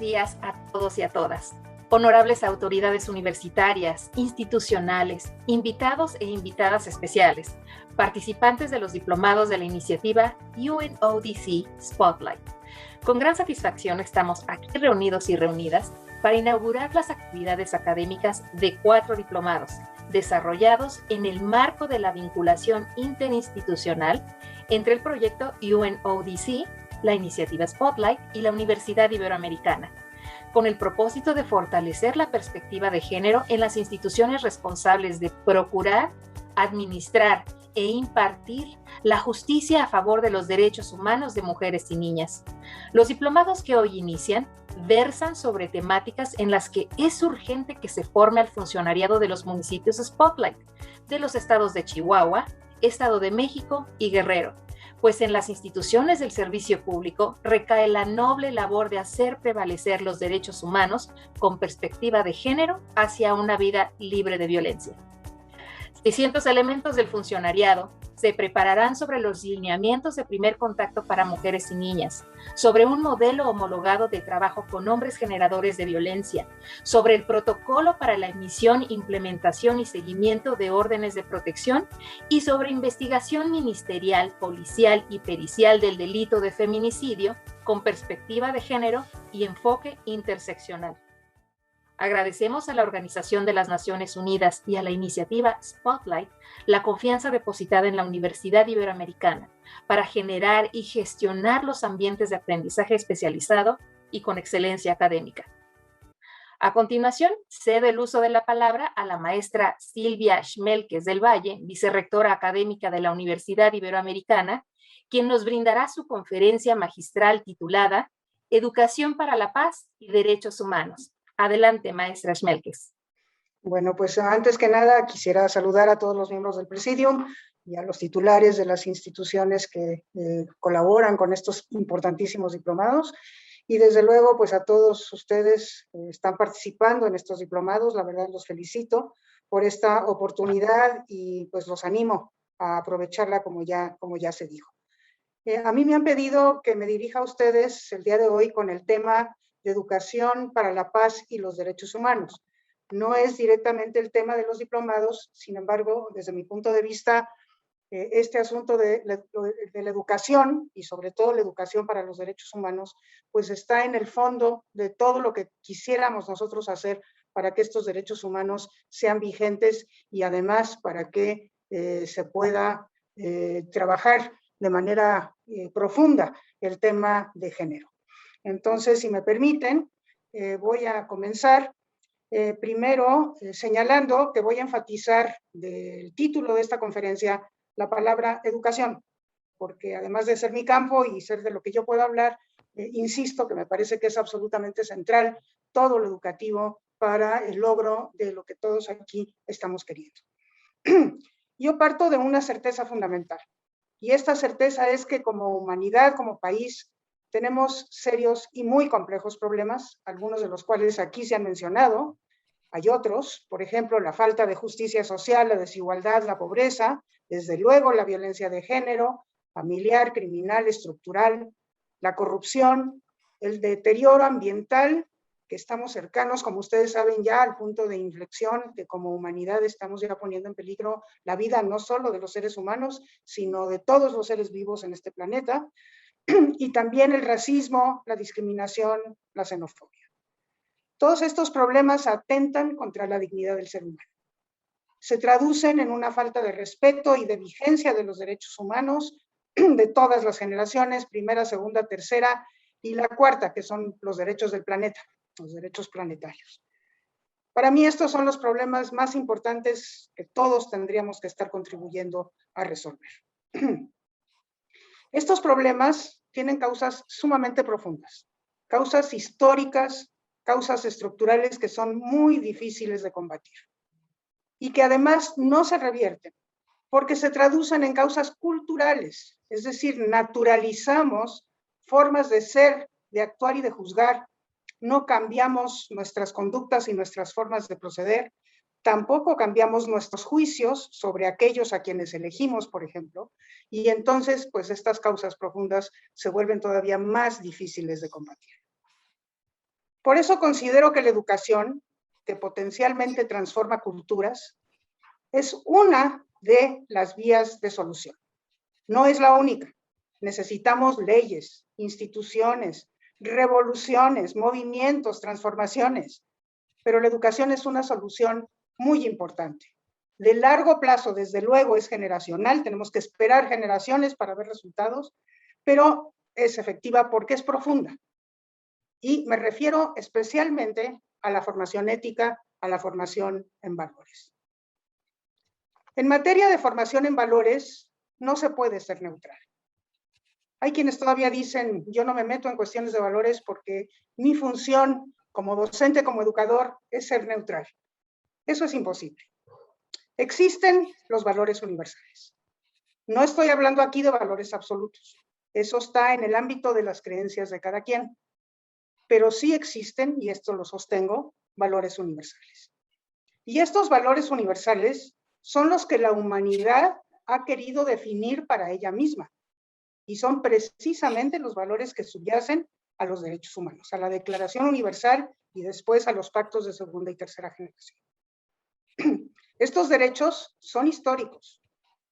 días a todos y a todas. Honorables autoridades universitarias, institucionales, invitados e invitadas especiales, participantes de los diplomados de la iniciativa UNODC Spotlight. Con gran satisfacción estamos aquí reunidos y reunidas para inaugurar las actividades académicas de 4 diplomados, desarrollados en el marco de la vinculación interinstitucional entre el proyecto UNODC, la iniciativa Spotlight y la Universidad Iberoamericana, con el propósito de fortalecer la perspectiva de género en las instituciones responsables de procurar, administrar e impartir la justicia a favor de los derechos humanos de mujeres y niñas. Los diplomados que hoy inician versan sobre temáticas en las que es urgente que se forme al funcionariado de los municipios Spotlight, de los estados de Chihuahua, Estado de México y Guerrero, pues en las instituciones del servicio público recae la noble labor de hacer prevalecer los derechos humanos con perspectiva de género hacia una vida libre de violencia. 600 elementos del funcionariado se prepararán sobre los lineamientos de primer contacto para mujeres y niñas, sobre un modelo homologado de trabajo con hombres generadores de violencia, sobre el protocolo para la emisión, implementación y seguimiento de órdenes de protección y sobre investigación ministerial, policial y pericial del delito de feminicidio con perspectiva de género y enfoque interseccional. Agradecemos a la Organización de las Naciones Unidas y a la iniciativa Spotlight la confianza depositada en la Universidad Iberoamericana para generar y gestionar los ambientes de aprendizaje especializado y con excelencia académica. A continuación, cedo el uso de la palabra a la maestra Silvia Schmelkes del Valle, vicerrectora académica de la Universidad Iberoamericana, quien nos brindará su conferencia magistral titulada Educación para la Paz y Derechos Humanos. Adelante, maestra Schmelkes. Bueno, pues antes que nada quisiera saludar a todos los miembros del Presidium y a los titulares de las instituciones que colaboran con estos importantísimos diplomados y desde luego pues a todos ustedes que están participando en estos diplomados. La verdad los felicito por esta oportunidad y pues los animo a aprovecharla como ya se dijo. A mí me han pedido que me dirija a ustedes el día de hoy con el tema de educación para la paz y los derechos humanos. No es directamente el tema de los diplomados, sin embargo, desde mi punto de vista, este asunto de la educación y sobre todo la educación para los derechos humanos, pues está en el fondo de todo lo que quisiéramos nosotros hacer para que estos derechos humanos sean vigentes y además para que se pueda trabajar de manera profunda el tema de género. Entonces, si me permiten, voy a comenzar primero señalando que voy a enfatizar del título de esta conferencia la palabra educación, porque además de ser mi campo y ser de lo que yo puedo hablar, insisto que me parece que es absolutamente central todo lo educativo para el logro de lo que todos aquí estamos queriendo. Yo parto de una certeza fundamental, y esta certeza es que como humanidad, como país, tenemos serios y muy complejos problemas, algunos de los cuales aquí se han mencionado. Hay otros, por ejemplo, la falta de justicia social, la desigualdad, la pobreza, desde luego la violencia de género, familiar, criminal, estructural, la corrupción, el deterioro ambiental, que estamos cercanos, como ustedes saben ya, al punto de inflexión, que como humanidad estamos ya poniendo en peligro la vida no solo de los seres humanos, sino de todos los seres vivos en este planeta. Y también el racismo, la discriminación, la xenofobia. Todos estos problemas atentan contra la dignidad del ser humano. Se traducen en una falta de respeto y de vigencia de los derechos humanos de todas las generaciones, primera, segunda, tercera y la cuarta, que son los derechos del planeta, los derechos planetarios. Para mí estos son los problemas más importantes que todos tendríamos que estar contribuyendo a resolver. Estos problemas tienen causas sumamente profundas, causas históricas, causas estructurales que son muy difíciles de combatir y que además no se revierten porque se traducen en causas culturales, es decir, naturalizamos formas de ser, de actuar y de juzgar, no cambiamos nuestras conductas y nuestras formas de proceder, tampoco cambiamos nuestros juicios sobre aquellos a quienes elegimos, por ejemplo, y entonces, pues estas causas profundas se vuelven todavía más difíciles de combatir. Por eso considero que la educación, que potencialmente transforma culturas, es una de las vías de solución. No es la única. Necesitamos leyes, instituciones, revoluciones, movimientos, transformaciones, pero la educación es una solución muy importante. De largo plazo, desde luego, es generacional, tenemos que esperar generaciones para ver resultados, pero es efectiva porque es profunda. Y me refiero especialmente a la formación ética, a la formación en valores. En materia de formación en valores, no se puede ser neutral. Hay quienes todavía dicen, yo no me meto en cuestiones de valores porque mi función como docente, como educador, es ser neutral. Eso es imposible. Existen los valores universales. No estoy hablando aquí de valores absolutos. Eso está en el ámbito de las creencias de cada quien. Pero sí existen, y esto lo sostengo, valores universales. Y estos valores universales son los que la humanidad ha querido definir para ella misma. Y son precisamente los valores que subyacen a los derechos humanos, a la Declaración Universal y después a los pactos de segunda y tercera generación. Estos derechos son históricos.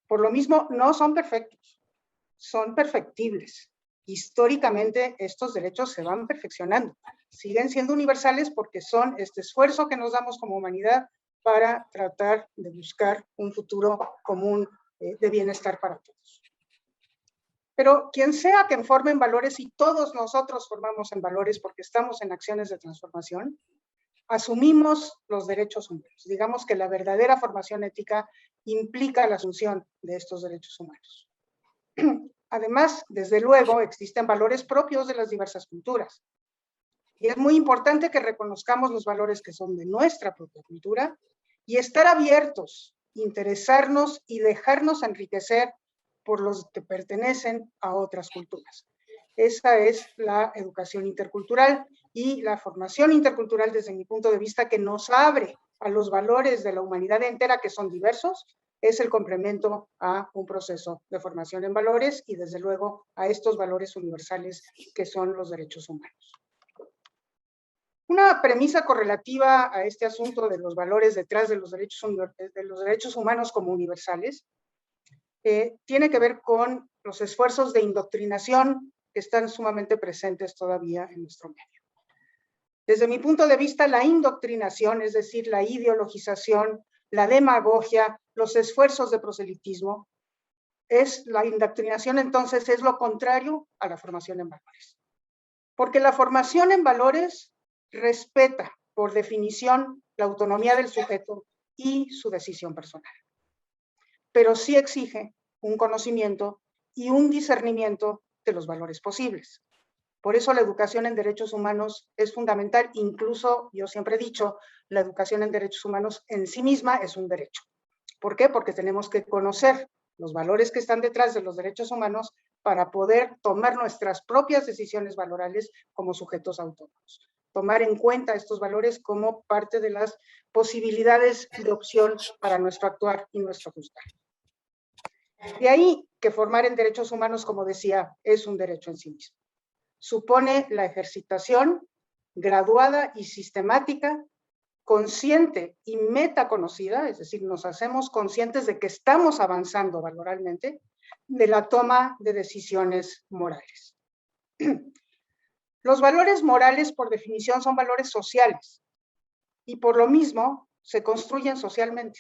Por lo mismo, no son perfectos, son perfectibles. Históricamente, estos derechos se van perfeccionando. Siguen siendo universales porque son este esfuerzo que nos damos como humanidad para tratar de buscar un futuro común de bienestar para todos. Pero quien sea que forme en valores, y todos nosotros formamos en valores porque estamos en acciones de transformación, asumimos los derechos humanos. Digamos que la verdadera formación ética implica la asunción de estos derechos humanos. Además, desde luego, existen valores propios de las diversas culturas. Y es muy importante que reconozcamos los valores que son de nuestra propia cultura y estar abiertos, interesarnos y dejarnos enriquecer por los que pertenecen a otras culturas. Esa es la educación intercultural y la formación intercultural, desde mi punto de vista, que nos abre a los valores de la humanidad entera, que son diversos, es el complemento a un proceso de formación en valores y, desde luego, a estos valores universales que son los derechos humanos. Una premisa correlativa a este asunto de los valores detrás de los derechos humanos como universales tiene que ver con los esfuerzos de indoctrinación que están sumamente presentes todavía en nuestro medio. Desde mi punto de vista, la indoctrinación, es decir, la ideologización, la demagogia, los esfuerzos de proselitismo, la indoctrinación entonces es lo contrario a la formación en valores. Porque la formación en valores respeta, por definición, la autonomía del sujeto y su decisión personal. Pero sí exige un conocimiento y un discernimiento de los valores posibles. Por eso la educación en derechos humanos es fundamental. Incluso, yo siempre he dicho, la educación en derechos humanos en sí misma es un derecho. ¿Por qué? Porque tenemos que conocer los valores que están detrás de los derechos humanos para poder tomar nuestras propias decisiones valorales como sujetos autónomos. Tomar en cuenta estos valores como parte de las posibilidades de opción para nuestro actuar y nuestro juzgar. De ahí que formar en derechos humanos, como decía, es un derecho en sí mismo. Supone la ejercitación graduada y sistemática, consciente y metaconocida, es decir, nos hacemos conscientes de que estamos avanzando valoralmente, de la toma de decisiones morales. Los valores morales, por definición, son valores sociales y por lo mismo se construyen socialmente.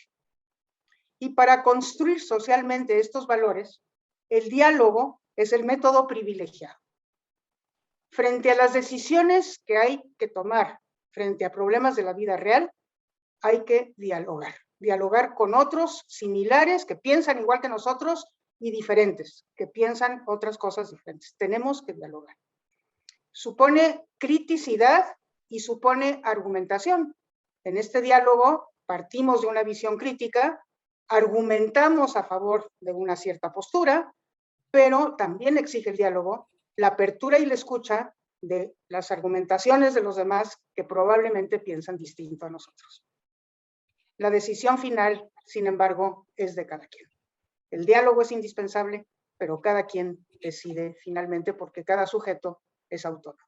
Y para construir socialmente estos valores, el diálogo es el método privilegiado. Frente a las decisiones que hay que tomar, frente a problemas de la vida real, hay que dialogar. Dialogar con otros similares que piensan igual que nosotros y diferentes, que piensan otras cosas diferentes. Tenemos que dialogar. Supone criticidad y supone argumentación. En este diálogo partimos de una visión crítica, argumentamos a favor de una cierta postura, pero también exige el diálogo la apertura y la escucha de las argumentaciones de los demás que probablemente piensan distinto a nosotros. La decisión final, sin embargo, es de cada quien. El diálogo es indispensable, pero cada quien decide finalmente porque cada sujeto es autónomo.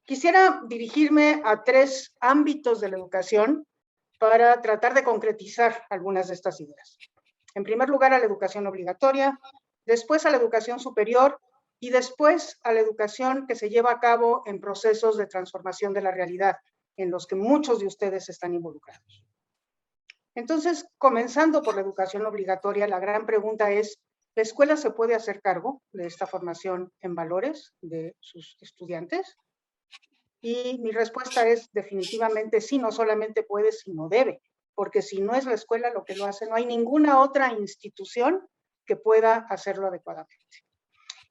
Quisiera dirigirme a 3 ámbitos de la educación para tratar de concretizar algunas de estas ideas. En primer lugar, a la educación obligatoria, después a la educación superior y después a la educación que se lleva a cabo en procesos de transformación de la realidad, en los que muchos de ustedes están involucrados. Entonces, comenzando por la educación obligatoria, la gran pregunta es, ¿la escuela se puede hacer cargo de esta formación en valores de sus estudiantes? Y mi respuesta es definitivamente sí, no solamente puede, sino debe, porque si no es la escuela lo que lo hace, no hay ninguna otra institución que pueda hacerlo adecuadamente.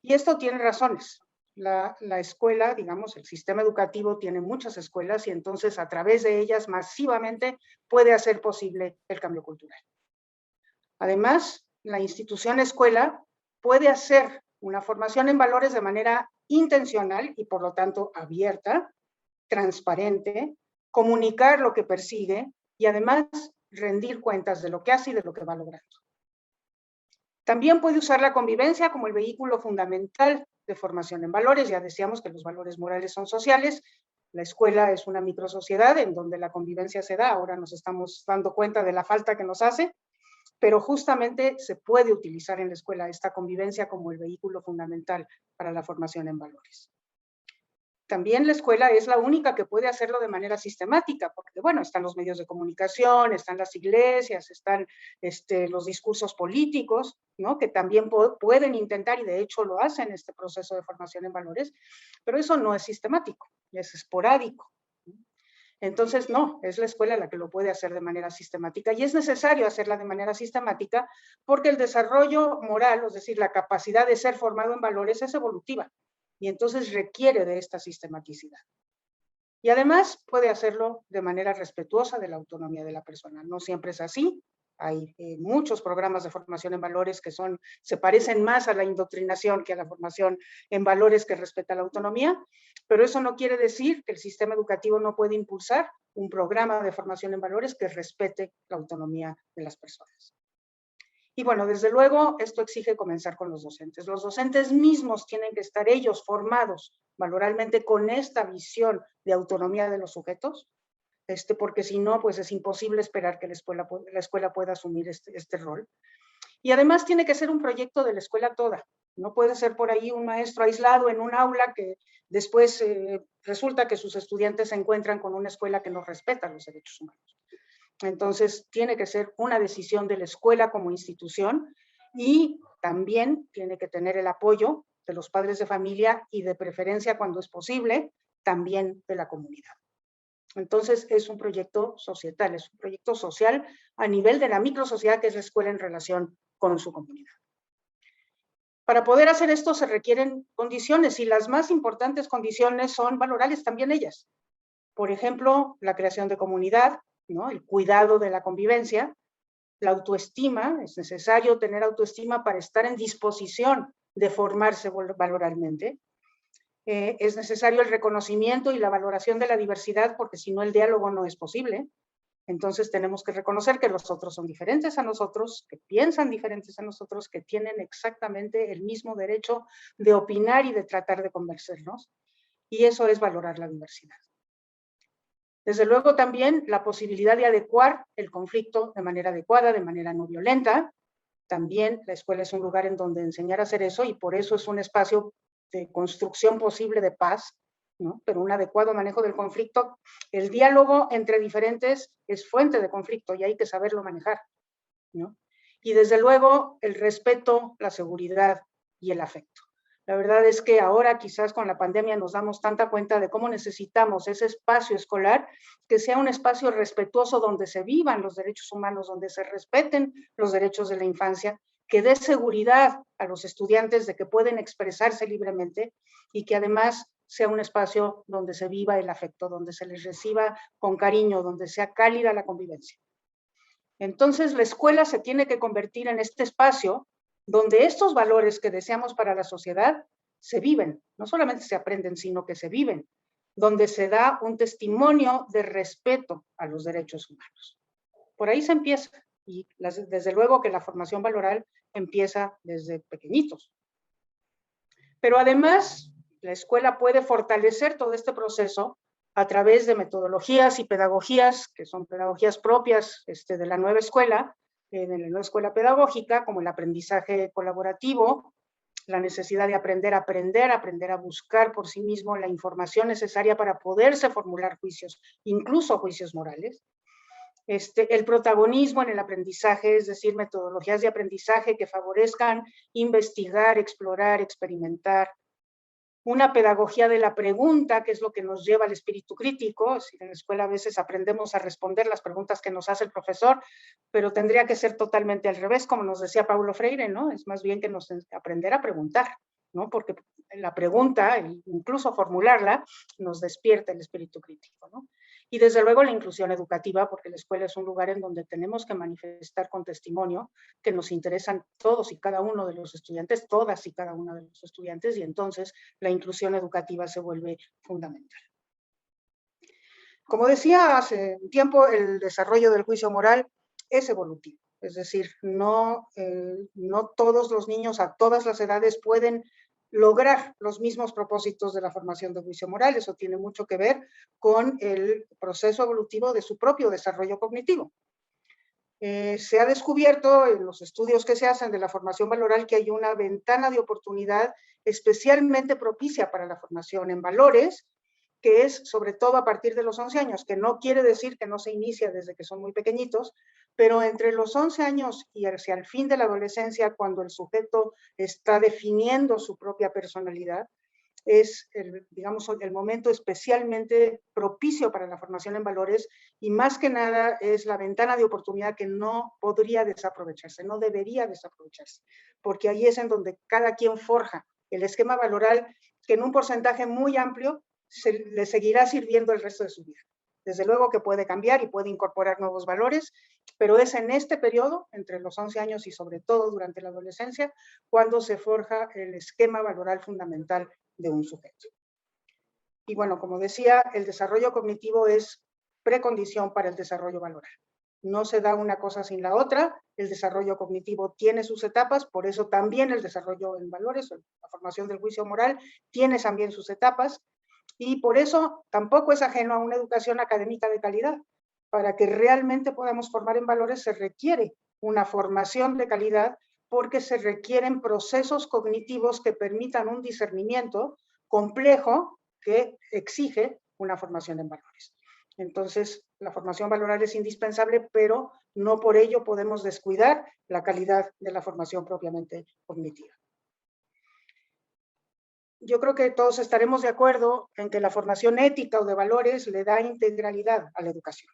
Y esto tiene razones. La escuela, digamos, el sistema educativo tiene muchas escuelas y entonces a través de ellas masivamente puede hacer posible el cambio cultural. Además, la institución escuela puede hacer una formación en valores de manera intencional y por lo tanto abierta, transparente, comunicar lo que persigue y además rendir cuentas de lo que hace y de lo que va logrando. También puede usar la convivencia como el vehículo fundamental de formación en valores. Ya decíamos que los valores morales son sociales. La escuela es una microsociedad en donde la convivencia se da. Ahora nos estamos dando cuenta de la falta que nos hace, pero justamente se puede utilizar en la escuela esta convivencia como el vehículo fundamental para la formación en valores. También la escuela es la única que puede hacerlo de manera sistemática, porque bueno, están los medios de comunicación, están las iglesias, están los discursos políticos, ¿no? Que también pueden intentar y de hecho lo hacen este proceso de formación en valores, pero eso no es sistemático, es esporádico. Entonces, no, es la escuela la que lo puede hacer de manera sistemática y es necesario hacerla de manera sistemática porque el desarrollo moral, es decir, la capacidad de ser formado en valores es evolutiva. Y entonces requiere de esta sistematicidad. Y además puede hacerlo de manera respetuosa de la autonomía de la persona. No siempre es así. Hay muchos programas de formación en valores que se parecen más a la indoctrinación que a la formación en valores que respeta la autonomía, pero eso no quiere decir que el sistema educativo no puede impulsar un programa de formación en valores que respete la autonomía de las personas. Y bueno, desde luego, esto exige comenzar con los docentes. Los docentes mismos tienen que estar ellos formados valoralmente con esta visión de autonomía de los sujetos, porque si no, pues es imposible esperar que la escuela pueda asumir este rol. Y además tiene que ser un proyecto de la escuela toda. No puede ser por ahí un maestro aislado en un aula que después resulta que sus estudiantes se encuentran con una escuela que no respeta los derechos humanos. Entonces, tiene que ser una decisión de la escuela como institución y también tiene que tener el apoyo de los padres de familia y de preferencia, cuando es posible, también de la comunidad. Entonces, es un proyecto societal, es un proyecto social a nivel de la microsociedad que es la escuela en relación con su comunidad. Para poder hacer esto se requieren condiciones y las más importantes condiciones son valorales también ellas. Por ejemplo, la creación de comunidad, ¿no? El cuidado de la convivencia, la autoestima, es necesario tener autoestima para estar en disposición de formarse valoralmente. Es necesario el reconocimiento y la valoración de la diversidad, porque si no el diálogo no es posible. Entonces tenemos que reconocer que los otros son diferentes a nosotros, que piensan diferentes a nosotros, que tienen exactamente el mismo derecho de opinar y de tratar de convencernos. Y eso es valorar la diversidad. Desde luego también la posibilidad de adecuar el conflicto de manera adecuada, de manera no violenta. También la escuela es un lugar en donde enseñar a hacer eso y por eso es un espacio de construcción posible de paz, ¿no? Pero un adecuado manejo del conflicto. El diálogo entre diferentes es fuente de conflicto y hay que saberlo manejar, ¿no? Y desde luego el respeto, la seguridad y el afecto. La verdad es que ahora quizás con la pandemia nos damos tanta cuenta de cómo necesitamos ese espacio escolar que sea un espacio respetuoso donde se vivan los derechos humanos, donde se respeten los derechos de la infancia, que dé seguridad a los estudiantes de que pueden expresarse libremente y que además sea un espacio donde se viva el afecto, donde se les reciba con cariño, donde sea cálida la convivencia. Entonces la escuela se tiene que convertir en este espacio donde estos valores que deseamos para la sociedad se viven, no solamente se aprenden, sino que se viven, donde se da un testimonio de respeto a los derechos humanos. Por ahí se empieza, y desde luego que la formación valoral empieza desde pequeñitos. Pero además, la escuela puede fortalecer todo este proceso a través de metodologías y pedagogías, que son pedagogías propias de la nueva escuela, de la nueva escuela pedagógica, como el aprendizaje colaborativo, la necesidad de aprender a buscar por sí mismo la información necesaria para poderse formular juicios, incluso juicios morales. El protagonismo en el aprendizaje, es decir, metodologías de aprendizaje que favorezcan investigar, explorar, experimentar. Una pedagogía de la pregunta, que es lo que nos lleva al espíritu crítico. En la escuela a veces aprendemos a responder las preguntas que nos hace el profesor, pero tendría que ser totalmente al revés, como nos decía Paulo Freire, ¿no? Es más bien que aprender a preguntar, ¿no? Porque la pregunta, incluso formularla, nos despierta el espíritu crítico, ¿no? Y desde luego la inclusión educativa, porque la escuela es un lugar en donde tenemos que manifestar con testimonio que nos interesan todos y cada uno de los estudiantes, todas y cada una de los estudiantes, y entonces la inclusión educativa se vuelve fundamental. Como decía hace un tiempo, el desarrollo del juicio moral es evolutivo, es decir, no todos los niños a todas las edades pueden lograr los mismos propósitos de la formación de juicio moral. Eso tiene mucho que ver con el proceso evolutivo de su propio desarrollo cognitivo. Se ha descubierto en los estudios que se hacen de la formación valoral que hay una ventana de oportunidad especialmente propicia para la formación en valores, que es sobre todo a partir de los 11 años, que no quiere decir que no se inicia desde que son muy pequeñitos, pero entre los 11 años y hacia el fin de la adolescencia, cuando el sujeto está definiendo su propia personalidad, es digamos, el momento especialmente propicio para la formación en valores, y más que nada es la ventana de oportunidad que no podría desaprovecharse, no debería desaprovecharse, porque ahí es en donde cada quien forja el esquema valoral que en un porcentaje muy amplio le seguirá sirviendo el resto de su vida. Desde luego que puede cambiar y puede incorporar nuevos valores, pero es en este periodo, entre los 11 años y sobre todo durante la adolescencia, cuando se forja el esquema valoral fundamental de un sujeto. Y bueno, como decía, el desarrollo cognitivo es precondición para el desarrollo valoral. No se da una cosa sin la otra. El desarrollo cognitivo tiene sus etapas, por eso también el desarrollo en valores, la formación del juicio moral, tiene también sus etapas, y por eso tampoco es ajeno a una educación académica de calidad. Para que realmente podamos formar en valores se requiere una formación de calidad, porque se requieren procesos cognitivos que permitan un discernimiento complejo que exige una formación en valores. Entonces, la formación valoral es indispensable, pero no por ello podemos descuidar la calidad de la formación propiamente cognitiva. Yo creo que todos estaremos de acuerdo en que la formación ética o de valores le da integralidad a la educación.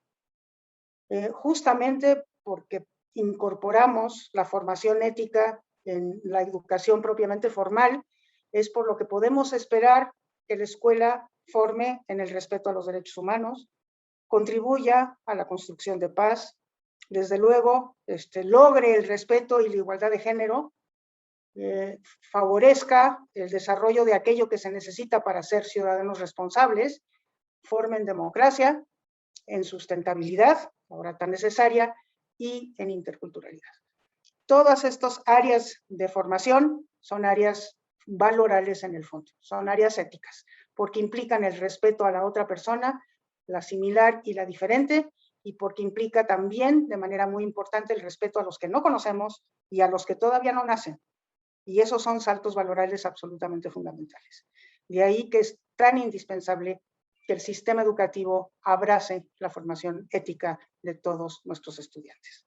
Justamente porque incorporamos la formación ética en la educación propiamente formal, es por lo que podemos esperar que la escuela forme en el respeto a los derechos humanos, contribuya a la construcción de paz, desde luego logre el respeto y la igualdad de género, favorezca el desarrollo de aquello que se necesita para ser ciudadanos responsables, forme en democracia, en sustentabilidad, ahora tan necesaria, y en interculturalidad. Todas estas áreas de formación son áreas valorales en el fondo, son áreas éticas, porque implican el respeto a la otra persona, la similar y la diferente, y porque implica también, de manera muy importante, el respeto a los que no conocemos y a los que todavía no nacen. Y esos son saltos valorales absolutamente fundamentales. De ahí que es tan indispensable que el sistema educativo abrace la formación ética de todos nuestros estudiantes.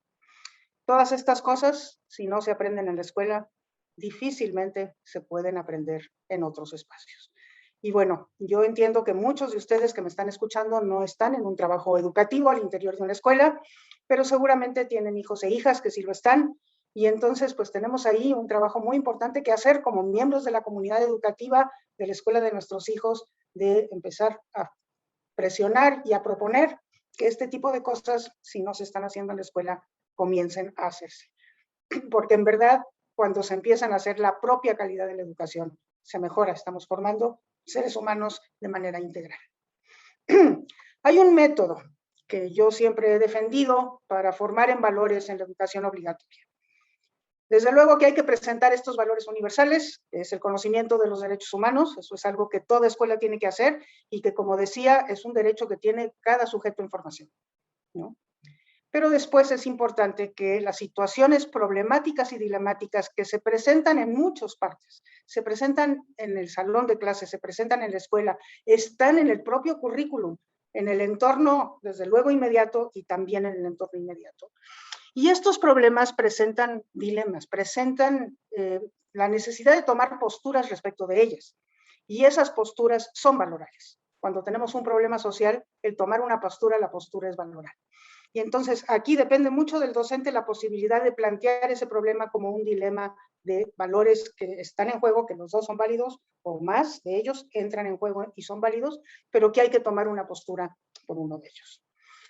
Todas estas cosas, si no se aprenden en la escuela, difícilmente se pueden aprender en otros espacios. Y bueno, yo entiendo que muchos de ustedes que me están escuchando no están en un trabajo educativo al interior de una escuela, pero seguramente tienen hijos e hijas que sí lo están, y entonces pues tenemos ahí un trabajo muy importante que hacer como miembros de la comunidad educativa de la escuela de nuestros hijos, de empezar a presionar y a proponer que este tipo de cosas, si no se están haciendo en la escuela, comiencen a hacerse. Porque en verdad, cuando se empiezan a hacer la propia calidad de la educación, se mejora, estamos formando seres humanos de manera integral. Hay un método que yo siempre he defendido para formar en valores en la educación obligatoria. Desde luego que hay que presentar estos valores universales, es el conocimiento de los derechos humanos, eso es algo que toda escuela tiene que hacer y que, como decía, es un derecho que tiene cada sujeto en formación, ¿no? Pero después es importante que las situaciones problemáticas y dilemáticas que se presentan en muchas partes, se presentan en el salón de clases, se presentan en la escuela, están en el propio currículum, en el entorno, desde luego, inmediato y también en el entorno inmediato. Y estos problemas presentan dilemas, presentan la necesidad de tomar posturas respecto de ellas. Y esas posturas son valorables. Cuando tenemos un problema social, el tomar una postura, la postura es valorable. Y entonces aquí depende mucho del docente la posibilidad de plantear ese problema como un dilema de valores que están en juego, que los dos son válidos, o más de ellos entran en juego y son válidos, pero que hay que tomar una postura por uno de ellos.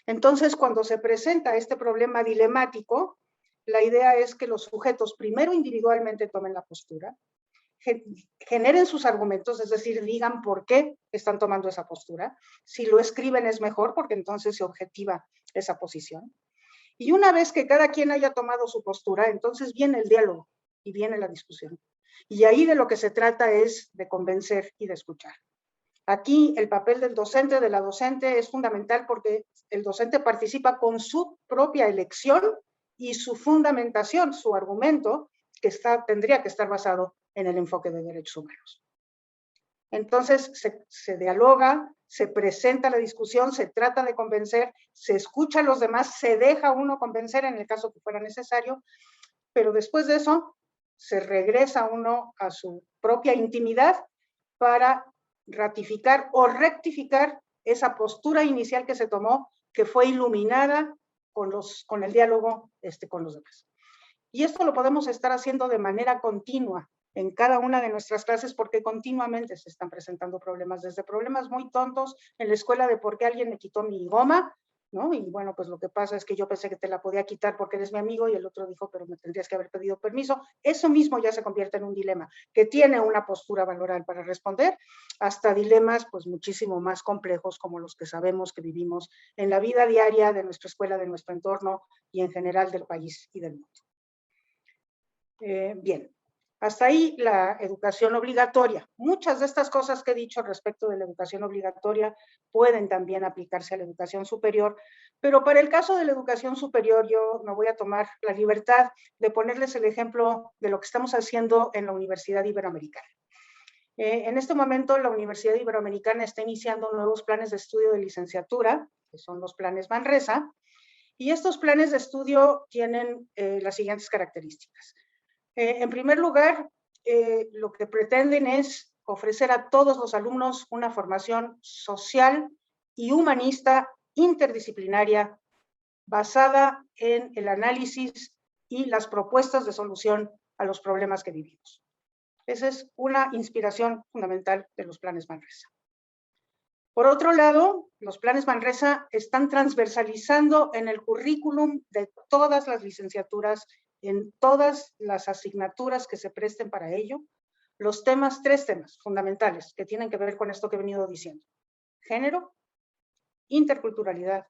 Entonces, cuando se presenta este problema dilemático, la idea es que los sujetos primero individualmente tomen la postura, generen sus argumentos, es decir, digan por qué están tomando esa postura. Si lo escriben es mejor porque entonces se objetiva esa posición. Y una vez que cada quien haya tomado su postura, entonces viene el diálogo y viene la discusión. Y ahí de lo que se trata es de convencer y de escuchar. Aquí el papel del docente, de la docente, es fundamental porque el docente participa con su propia elección y su fundamentación, su argumento, que tendría que estar basado en el enfoque de derechos humanos. Entonces se dialoga, se presenta la discusión, se trata de convencer, se escucha a los demás, se deja uno convencer en el caso que fuera necesario, pero después de eso se regresa uno a su propia intimidad para ratificar o rectificar esa postura inicial que se tomó, que fue iluminada con el diálogo con los demás. Y esto lo podemos estar haciendo de manera continua en cada una de nuestras clases porque continuamente se están presentando problemas, desde problemas muy tontos en la escuela de por qué alguien me quitó mi goma, ¿no? Y bueno, pues lo que pasa es que yo pensé que te la podía quitar porque eres mi amigo y el otro dijo, pero me tendrías que haber pedido permiso. Eso mismo ya se convierte en un dilema que tiene una postura valoral para responder, hasta dilemas pues muchísimo más complejos como los que sabemos que vivimos en la vida diaria de nuestra escuela, de nuestro entorno y en general del país y del mundo. Bien, hasta ahí la educación obligatoria. Muchas de estas cosas que he dicho respecto de la educación obligatoria pueden también aplicarse a la educación superior, pero para el caso de la educación superior yo me voy a tomar la libertad de ponerles el ejemplo de lo que estamos haciendo en la Universidad Iberoamericana. En este momento la Universidad Iberoamericana está iniciando nuevos planes de estudio de licenciatura, que son los planes Manresa, y estos planes de estudio tienen las siguientes características. En primer lugar, lo que pretenden es ofrecer a todos los alumnos una formación social y humanista interdisciplinaria basada en el análisis y las propuestas de solución a los problemas que vivimos. Esa es una inspiración fundamental de los planes Manresa. Por otro lado, los planes Manresa están transversalizando en el currículum de todas las licenciaturas, en todas las asignaturas que se presten para ello, los tres temas fundamentales que tienen que ver con esto que he venido diciendo: género, interculturalidad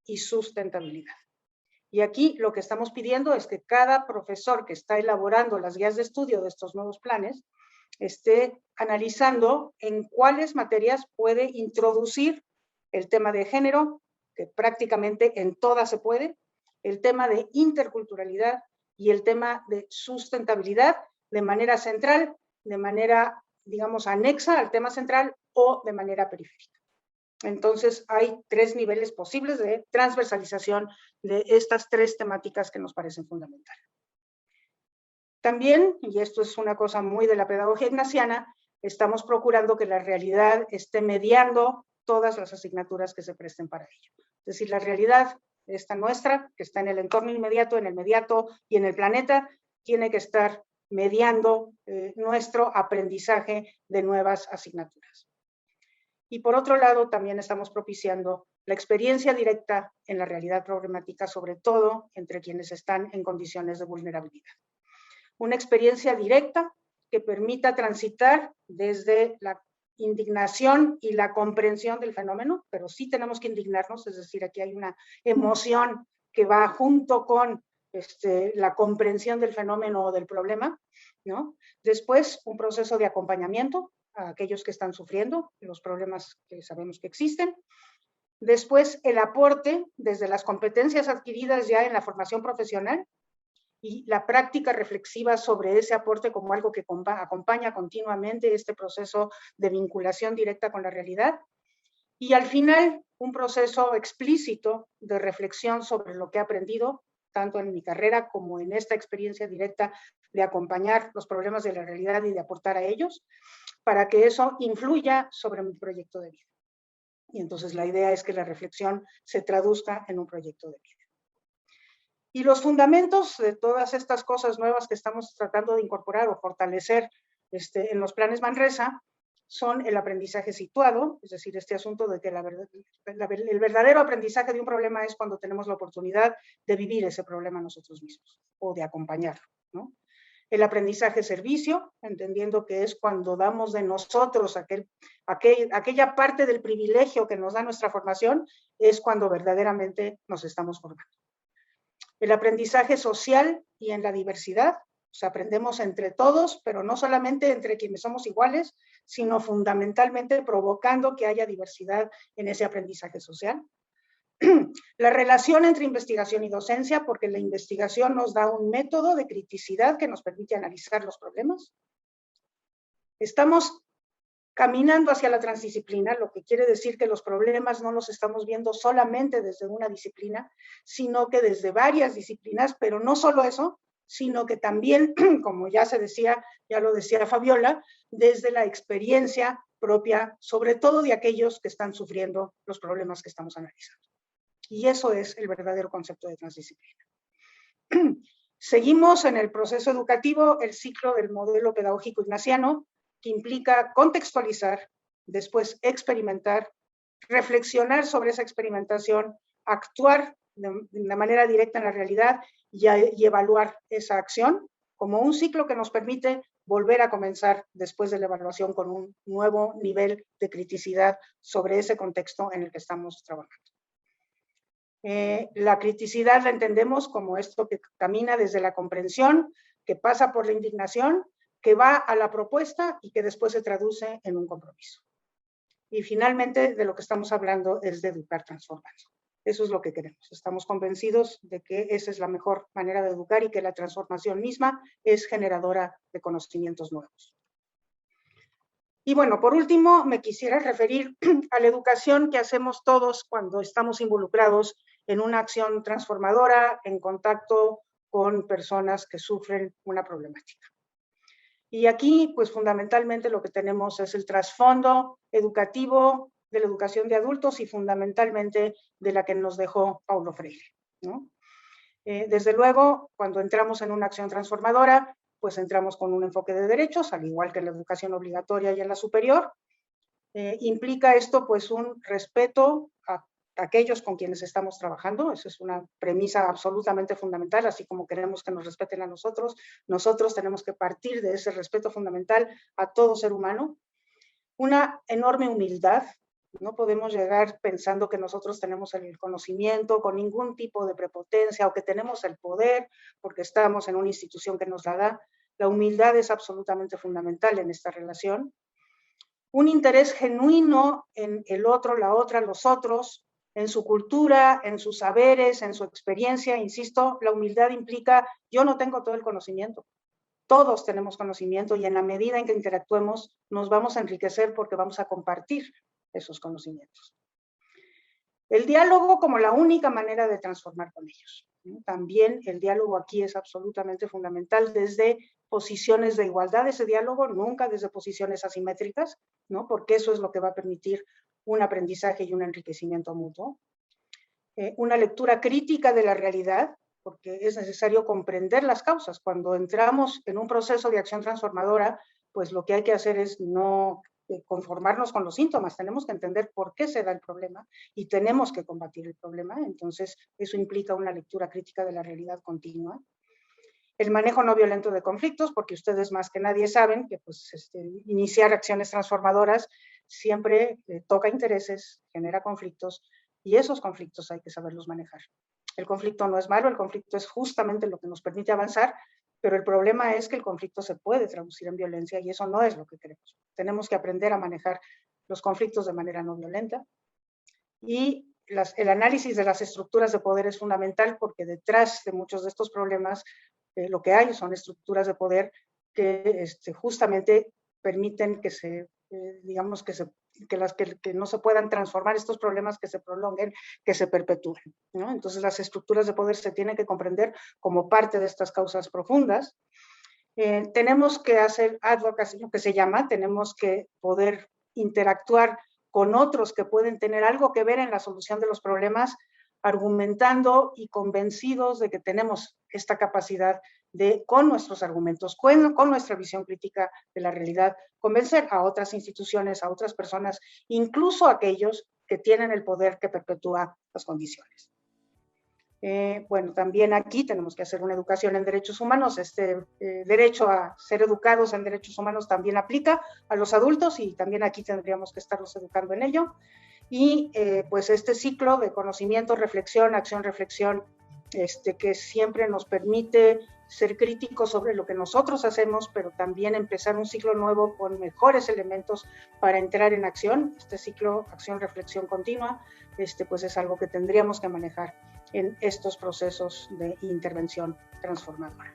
y sustentabilidad. Y aquí lo que estamos pidiendo es que cada profesor que está elaborando las guías de estudio de estos nuevos planes esté analizando en cuáles materias puede introducir el tema de género, que prácticamente en todas se puede, el tema de interculturalidad y el tema de sustentabilidad de manera central, de manera, digamos, anexa al tema central o de manera periférica. Entonces, hay tres niveles posibles de transversalización de estas tres temáticas que nos parecen fundamentales. También, y esto es una cosa muy de la pedagogía ignaciana, estamos procurando que la realidad esté mediando todas las asignaturas que se presten para ello. Es decir, la realidad, esta nuestra, que está en el entorno inmediato, en el mediato y en el planeta, tiene que estar mediando nuestro aprendizaje de nuevas asignaturas. Y por otro lado, también estamos propiciando la experiencia directa en la realidad problemática, sobre todo entre quienes están en condiciones de vulnerabilidad. Una experiencia directa que permita transitar desde la indignación y la comprensión del fenómeno, pero sí tenemos que indignarnos, es decir, aquí hay una emoción que va junto con la comprensión del fenómeno o del problema, ¿no? Después, un proceso de acompañamiento a aquellos que están sufriendo los problemas que sabemos que existen. Después, el aporte desde las competencias adquiridas ya en la formación profesional y la práctica reflexiva sobre ese aporte como algo que acompaña continuamente este proceso de vinculación directa con la realidad. Y al final, un proceso explícito de reflexión sobre lo que he aprendido, tanto en mi carrera como en esta experiencia directa de acompañar los problemas de la realidad y de aportar a ellos, para que eso influya sobre mi proyecto de vida. Y entonces la idea es que la reflexión se traduzca en un proyecto de vida. Y los fundamentos de todas estas cosas nuevas que estamos tratando de incorporar o fortalecer en los planes Manresa son el aprendizaje situado, es decir, este asunto de que el verdadero aprendizaje de un problema es cuando tenemos la oportunidad de vivir ese problema nosotros mismos o de acompañarlo, ¿no? El aprendizaje servicio, entendiendo que es cuando damos de nosotros aquella parte del privilegio que nos da nuestra formación, es cuando verdaderamente nos estamos formando. El aprendizaje social y en la diversidad, o sea, aprendemos entre todos, pero no solamente entre quienes somos iguales, sino fundamentalmente provocando que haya diversidad en ese aprendizaje social. La relación entre investigación y docencia, porque la investigación nos da un método de criticidad que nos permite analizar los problemas. Estamos caminando hacia la transdisciplina, lo que quiere decir que los problemas no los estamos viendo solamente desde una disciplina, sino que desde varias disciplinas, pero no solo eso, sino que también, como ya lo decía Fabiola, desde la experiencia propia, sobre todo de aquellos que están sufriendo los problemas que estamos analizando. Y eso es el verdadero concepto de transdisciplina. Seguimos en el proceso educativo el ciclo del modelo pedagógico ignaciano, que implica contextualizar, después experimentar, reflexionar sobre esa experimentación, actuar de manera directa en la realidad y evaluar esa acción como un ciclo que nos permite volver a comenzar después de la evaluación con un nuevo nivel de criticidad sobre ese contexto en el que estamos trabajando. La criticidad la entendemos como esto que camina desde la comprensión, que pasa por la indignación, que va a la propuesta y que después se traduce en un compromiso. Y finalmente, de lo que estamos hablando es de educar transformando. Eso es lo que queremos. Estamos convencidos de que esa es la mejor manera de educar y que la transformación misma es generadora de conocimientos nuevos. Y bueno, por último, me quisiera referir a la educación que hacemos todos cuando estamos involucrados en una acción transformadora, en contacto con personas que sufren una problemática. Y aquí, pues fundamentalmente lo que tenemos es el trasfondo educativo de la educación de adultos y fundamentalmente de la que nos dejó Paulo Freire, ¿no? Desde luego, cuando entramos en una acción transformadora, pues entramos con un enfoque de derechos, al igual que la educación obligatoria y en la superior. Implica esto pues un respeto a aquellos con quienes estamos trabajando, eso es una premisa absolutamente fundamental, así como queremos que nos respeten a nosotros, nosotros tenemos que partir de ese respeto fundamental a todo ser humano. Una enorme humildad, no podemos llegar pensando que nosotros tenemos el conocimiento con ningún tipo de prepotencia o que tenemos el poder porque estamos en una institución que nos la da. La humildad es absolutamente fundamental en esta relación. Un interés genuino en el otro, la otra, los otros, en su cultura, en sus saberes, en su experiencia. Insisto, la humildad implica, yo no tengo todo el conocimiento. Todos tenemos conocimiento y en la medida en que interactuemos nos vamos a enriquecer porque vamos a compartir esos conocimientos. El diálogo como la única manera de transformar con ellos. También el diálogo aquí es absolutamente fundamental desde posiciones de igualdad, ese diálogo, nunca desde posiciones asimétricas, ¿no? Porque eso es lo que va a permitir un aprendizaje y un enriquecimiento mutuo. Una lectura crítica de la realidad, porque es necesario comprender las causas. Cuando entramos en un proceso de acción transformadora, pues lo que hay que hacer es no conformarnos con los síntomas, tenemos que entender por qué se da el problema y tenemos que combatir el problema, entonces eso implica una lectura crítica de la realidad continua. El manejo no violento de conflictos, porque ustedes más que nadie saben que pues, iniciar acciones transformadoras siempre toca intereses, genera conflictos, y esos conflictos hay que saberlos manejar. El conflicto no es malo, el conflicto es justamente lo que nos permite avanzar, pero el problema es que el conflicto se puede traducir en violencia y eso no es lo que queremos. Tenemos que aprender a manejar los conflictos de manera no violenta y el análisis de las estructuras de poder es fundamental porque detrás de muchos de estos problemas lo que hay son estructuras de poder que justamente permiten que digamos que no se puedan transformar estos problemas, que se prolonguen, que se perpetúen, ¿no? Entonces las estructuras de poder se tienen que comprender como parte de estas causas profundas. Tenemos que hacer advocacy, lo que se llama, tenemos que poder interactuar con otros que pueden tener algo que ver en la solución de los problemas, argumentando y convencidos de que tenemos esta capacidad de, con nuestros argumentos, con nuestra visión crítica de la realidad, convencer a otras instituciones, a otras personas, incluso a aquellos que tienen el poder que perpetúa las condiciones. Bueno, también aquí tenemos que hacer una educación en derechos humanos. Este derecho a ser educados en derechos humanos también aplica a los adultos y también aquí tendríamos que estarlos educando en ello. Y pues este ciclo de conocimiento, reflexión, acción, reflexión, que siempre nos permite ser críticos sobre lo que nosotros hacemos, pero también empezar un ciclo nuevo con mejores elementos para entrar en acción. Este ciclo, acción, reflexión continua, pues es algo que tendríamos que manejar en estos procesos de intervención transformadora.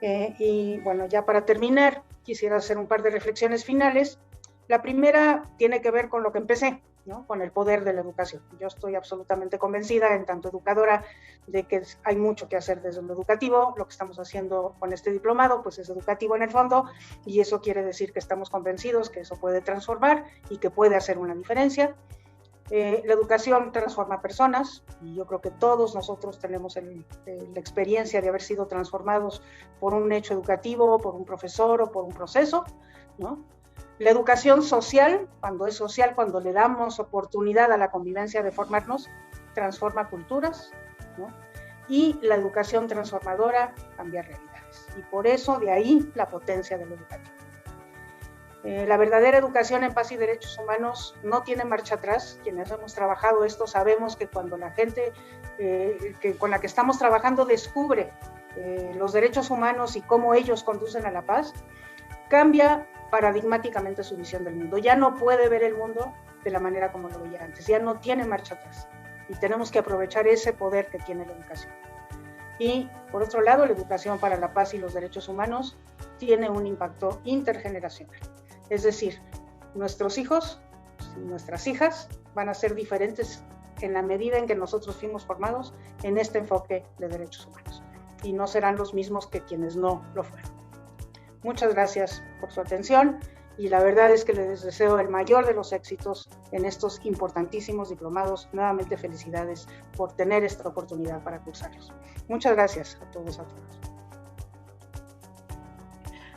Y bueno, ya para terminar, quisiera hacer un par de reflexiones finales. La primera tiene que ver con lo que empecé, ¿no? Con el poder de la educación. Yo estoy absolutamente convencida, en tanto educadora, de que hay mucho que hacer desde lo educativo. Lo que estamos haciendo con este diplomado, pues es educativo en el fondo, y eso quiere decir que estamos convencidos que eso puede transformar y que puede hacer una diferencia. La educación transforma personas y yo creo que todos nosotros tenemos la experiencia de haber sido transformados por un hecho educativo, por un profesor o por un proceso, ¿no? La educación social, cuando le damos oportunidad a la convivencia de formarnos, transforma culturas, ¿no? Y la educación transformadora cambia realidades. Y por eso, de ahí la potencia del educativo. La verdadera educación en paz y derechos humanos no tiene marcha atrás. Quienes hemos trabajado esto sabemos que cuando la gente con la que estamos trabajando descubre los derechos humanos y cómo ellos conducen a la paz, cambia paradigmáticamente su visión del mundo. Ya no puede ver el mundo de la manera como lo veía antes, ya no tiene marcha atrás. Y tenemos que aprovechar ese poder que tiene la educación. Y por otro lado, la educación para la paz y los derechos humanos tiene un impacto intergeneracional. Es decir, nuestros hijos y nuestras hijas van a ser diferentes en la medida en que nosotros fuimos formados en este enfoque de derechos humanos. Y no serán los mismos que quienes no lo fueron. Muchas gracias por su atención y la verdad es que les deseo el mayor de los éxitos en estos importantísimos diplomados. Nuevamente felicidades por tener esta oportunidad para cursarlos. Muchas gracias a todos y a todas.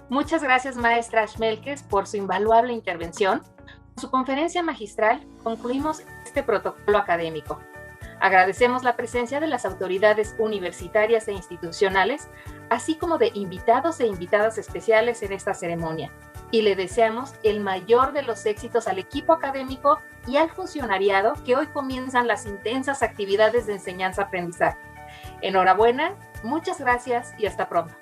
Muchas gracias, maestra Schmelkes, por su invaluable intervención. Con su conferencia magistral concluimos este protocolo académico. Agradecemos la presencia de las autoridades universitarias e institucionales, así como de invitados e invitadas especiales en esta ceremonia, y le deseamos el mayor de los éxitos al equipo académico y al funcionariado que hoy comienzan las intensas actividades de enseñanza-aprendizaje. Enhorabuena, muchas gracias y hasta pronto.